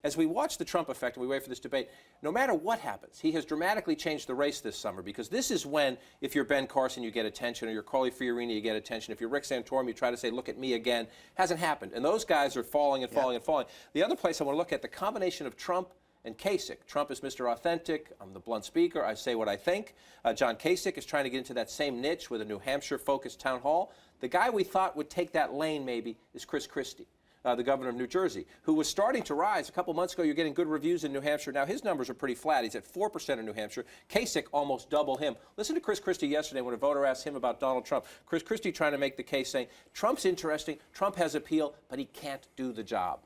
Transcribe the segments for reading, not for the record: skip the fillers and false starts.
As we watch the Trump effect and we wait for this debate, no matter what happens, he has dramatically changed the race this summer, because this is when, if you're Ben Carson, you get attention, or you're Carly Fiorina, you get attention. If you're Rick Santorum, you try to say, look at me again. Hasn't happened. And those guys are falling and falling and falling. The other place I want to look at, the combination of Trump and Kasich. Trump is Mr. Authentic. I'm the blunt speaker. I say what I think. John Kasich is trying to get into that same niche with a New Hampshire-focused town hall. The guy we thought would take that lane, maybe, is Chris Christie. The governor of New Jersey, who was starting to rise. A couple months ago, you're getting good reviews in New Hampshire. Now, his numbers are pretty flat. He's at 4% in New Hampshire. Kasich almost double him. Listen to Chris Christie yesterday when a voter asked him about Donald Trump. Chris Christie trying to make the case saying, Trump's interesting, Trump has appeal, but he can't do the job.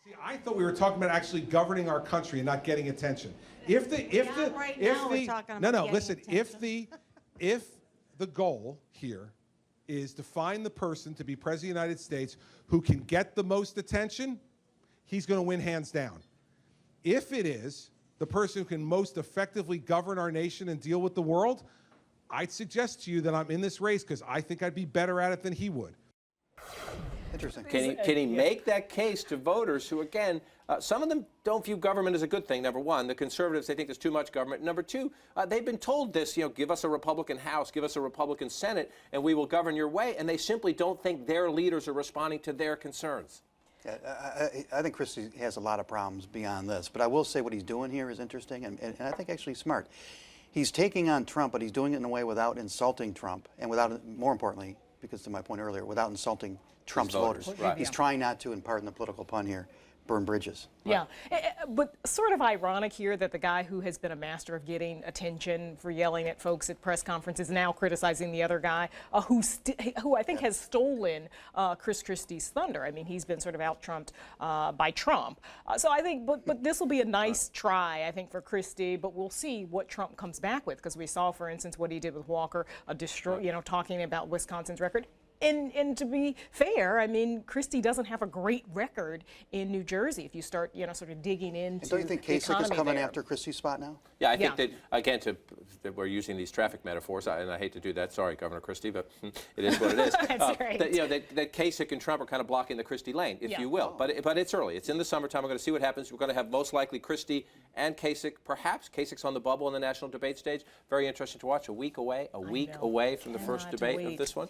See, I thought we were talking about actually governing our country and not getting attention. If the goal here is to find the person to be president of the United States who can get the most attention, he's going to win hands down. If it is the person who can most effectively govern our nation and deal with the world, I'd suggest to you that I'm in this race because I think I'd be better at it than he would. Interesting. Can he make that case to voters who, again, some of them don't view government as a good thing, number one. The conservatives, they think there's too much government. Number two, they've been told this, give us a Republican House, give us a Republican Senate, and we will govern your way. And they simply don't think their leaders are responding to their concerns. Yeah, I think Christie has a lot of problems beyond this. But I will say what he's doing here is interesting and I think actually smart. He's taking on Trump, but he's doing it in a way without insulting Trump and without, more importantly, because to my point earlier, without insulting Trump's voters. Right. He's trying not to, and pardon the political pun here, burn bridges. Yeah, but sort of ironic here that the guy who has been a master of getting attention for yelling at folks at press conferences is now criticizing the other guy who I think has stolen Chris Christie's thunder. I mean, he's been sort of out-trumped by Trump. So I think, but this will be a nice try, I think, for Christie, but we'll see what Trump comes back with, because we saw, for instance, what he did with Walker, talking about Wisconsin's record. And to be fair, I mean, Christie doesn't have a great record in New Jersey if you start, sort of digging into. And don't you think Kasich is coming after Christie's spot now? Yeah, I think that, again, that we're using these traffic metaphors, and I hate to do that. Sorry, Governor Christie, but it is what it is. That's great. That Kasich and Trump are kind of blocking the Christie lane, if you will. But it's early. It's in the summertime. We're going to see what happens. We're going to have most likely Christie and Kasich, perhaps. Kasich's on the bubble in the national debate stage. Very interesting to watch. A week away from the first debate of this one.